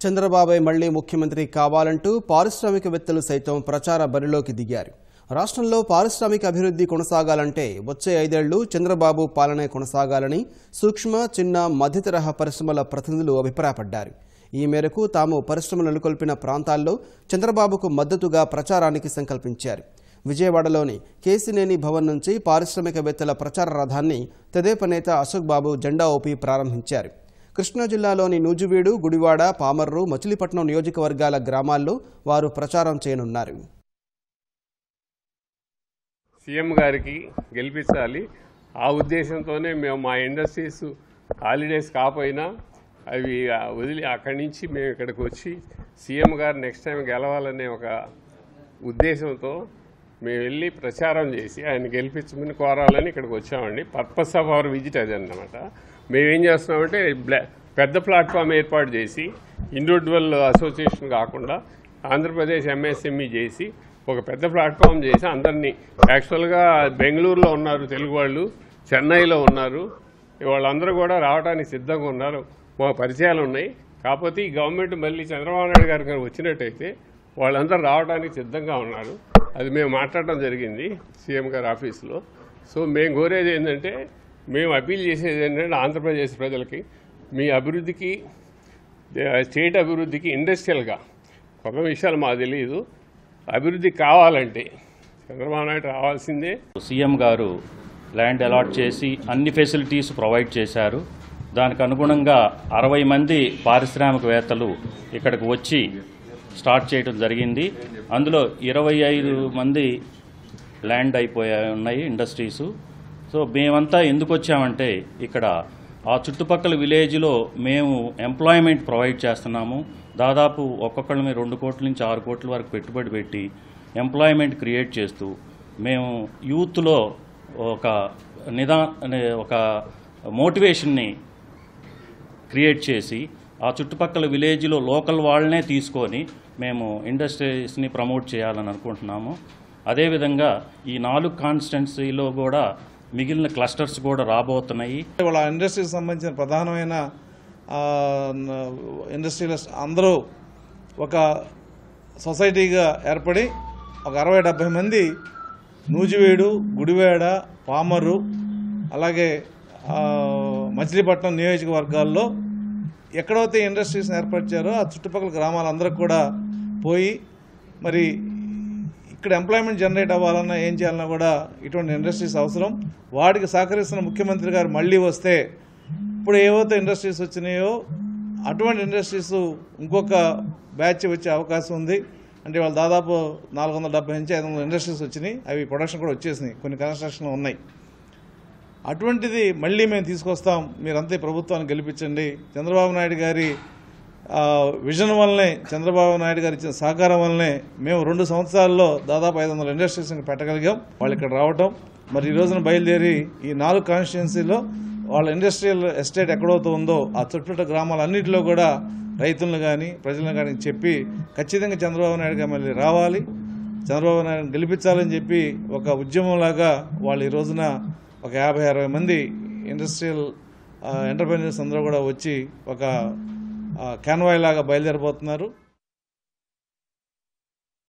చంద్రబాబు మళ్లీ ముఖ్యమంత్రి కావాలంటూ పారిశ్రామికవేత్తలు సైతం ప్రచార బరిలోకి దిగారు. రాష్ట్రంలో పారిశ్రామిక అభివృద్ధి కొనసాగాలంటే వచ్చే 5 ఏళ్లు చంద్రబాబు పాలనే కొనసాగాలని సూక్ష్మ, చిన్న, మధ్యతరహా పరిశ్రమల ప్రతినిధులు అభిప్రాయపడ్డారు. ఈ మేరకు తాము పరిశ్రమలు నెలకొల్పిన ప్రాంతాల్లో చంద్రబాబుకు మద్దతుగా ప్రచారానికి సంకల్పించారు. విజయవాడలోని కేసినేని భవన్ నుంచి పారిశ్రామికవేత్తల ప్రచార రథాన్ని తెదేపా నేత అశోక్ బాబు జెండా ఊపి ప్రారంభించారు. కృష్ణా జిల్లాలోని నూజివీడు, గుడివాడ, పామర్రు, మచిలీపట్నం నియోజకవర్గాల గ్రామాల్లో వారు ప్రచారం చేయనున్నారు. సీఎం గారికి గెలిపించాలి, ఆ ఉద్దేశంతోనే మేము మా ఇండస్ట్రీస్ హాలిడేస్ కాకపోయినా అవి వదిలి అక్కడి నుంచి మేము ఇక్కడికి వచ్చి సీఎం గారు నెక్స్ట్ టైం గెలవాలనే ఒక ఉద్దేశంతో మేము వెళ్ళి ప్రచారం చేసి ఆయన గెలిపించమని కోరాలని ఇక్కడికి వచ్చామండి. పర్పస్ ఆఫ్ అవర్ విజిట్ అది అన్నమాట. మేమేం చేస్తున్నామంటే పెద్ద ప్లాట్ఫామ్ ఏర్పాటు చేసి ఇండివిజువల్ అసోసియేషన్ కాకుండా ఆంధ్రప్రదేశ్ ఎంఎస్ఎంఈ చేసి ఒక పెద్ద ప్లాట్ఫామ్ చేసి అందరినీ, యాక్చువల్గా బెంగళూరులో ఉన్నారు తెలుగు వాళ్ళు, చెన్నైలో ఉన్నారు, వాళ్ళందరూ కూడా రావడానికి సిద్ధంగా ఉన్నారు. మా పరిచయాలు ఉన్నాయి. కాకపోతే ఈ గవర్నమెంట్ మళ్ళీ చంద్రబాబు నాయుడు గారు వచ్చినట్టయితే వాళ్ళందరూ రావడానికి సిద్ధంగా ఉన్నారు. అది మేము మాట్లాడడం జరిగింది సీఎం గారి ఆఫీసులో. సో మేము కోరేది ఏంటంటే, మేము అపీల్ చేసేది ఏంటంటే ఆంధ్రప్రదేశ్ ప్రజలకి, మీ అభివృద్ధికి, స్టేట్ అభివృద్ధికి ఇండస్ట్రియల్గా కొత్త విషయాలు మాకు తెలియదు, అభివృద్ధి కావాలంటే చంద్రబాబు నాయుడు రావాల్సిందే. సీఎం గారు ల్యాండ్ అలాట్ చేసి అన్ని ఫెసిలిటీస్ ప్రొవైడ్ చేశారు. దానికి అనుగుణంగా 60 మంది పారిశ్రామికవేత్తలు ఇక్కడికి వచ్చి స్టార్ట్ చేయడం జరిగింది. అందులో 25 మంది ల్యాండ్ ఉన్నాయి ఇండస్ట్రీసు. సో మేమంతా ఎందుకు వచ్చామంటే, ఇక్కడ ఆ చుట్టుపక్కల విలేజ్లో మేము ఎంప్లాయ్మెంట్ ప్రొవైడ్ చేస్తున్నాము. దాదాపు ఒక్కొక్కళ్ళ మీద 2 కోట్ల నుంచి 6 కోట్ల వరకు పెట్టుబడి పెట్టి ఎంప్లాయ్మెంట్ క్రియేట్ చేస్తూ మేము యూత్లో ఒక మోటివేషన్ని క్రియేట్ చేసి ఆ చుట్టుపక్కల విలేజ్లో లోకల్ వాళ్ళనే తీసుకొని మేము ఇండస్ట్రీస్ని ప్రమోట్ చేయాలని అనుకుంటున్నాము. అదేవిధంగా ఈ 4 కాన్స్టిట్యున్సీలో కూడా మిగిలిన క్లస్టర్స్ కూడా రాబోతున్నాయి. వాళ్ళ ఇండస్ట్రీకి సంబంధించిన ప్రధానమైన ఇండస్ట్రియలిస్ట్ అందరూ ఒక సొసైటీగా ఏర్పడి ఒక 60-70 మంది నూజివీడు, గుడివాడ, పామర్రు, అలాగే మచిలీపట్నం నియోజకవర్గాల్లో ఎక్కడైతే ఇండస్ట్రీస్ ఏర్పరిచారో ఆ చుట్టుపక్కల గ్రామాలందరికీ కూడా పోయి, మరి ఇక్కడ ఎంప్లాయ్మెంట్ జనరేట్ అవ్వాలన్నా ఏం చేయాలన్నా కూడా ఇటువంటి ఇండస్ట్రీస్ అవసరం. వాటికి సహకరిస్తున్న ముఖ్యమంత్రి గారు మళ్ళీ వస్తే ఇప్పుడు ఏవైతే ఇండస్ట్రీస్ వచ్చినాయో అటువంటి ఇండస్ట్రీస్ ఇంకొక బ్యాచ్ వచ్చే అవకాశం ఉంది. అంటే వాళ్ళు దాదాపు 470 నుంచి 500 ఇండస్ట్రీస్ వచ్చినాయి. అవి ప్రొడక్షన్ కూడా వచ్చేసినాయి, కొన్ని కన్స్ట్రక్షన్ ఉన్నాయి. అటువంటిది మళ్ళీ మేము తీసుకొస్తాం, మీరంతా ప్రభుత్వాన్ని గెలిపించండి. చంద్రబాబు నాయుడు గారి విజన్ వల్లనే, చంద్రబాబు నాయుడు గారు ఇచ్చిన సహకారం వల్లనే మేము 2 సంవత్సరాల్లో దాదాపు 500 ఇండస్ట్రీస్ పెట్టగలిగాం. వాళ్ళు ఇక్కడ రావటం, మరి ఈ రోజున బయలుదేరి ఈ 4 కాన్స్టిట్యున్సీలో వాళ్ళ ఇండస్ట్రియల్ ఎస్టేట్ ఎక్కడైతే ఉందో ఆ చుట్టుపక్కల గ్రామాలన్నింటిలో కూడా రైతులను కానీ ప్రజలను కానీ చెప్పి ఖచ్చితంగా చంద్రబాబు నాయుడు గారు మళ్ళీ రావాలి, చంద్రబాబు నాయుడు గెలిపించాలని చెప్పి ఒక ఉద్యమంలాగా వాళ్ళు ఈ రోజున ఒక 50-60 మంది ఇండస్ట్రియల్ ఎంటర్ప్రైనర్స్ అందరూ కూడా వచ్చి ఒక కాన్వాయ్ లాగా బయలుదేరిపోతున్నారు.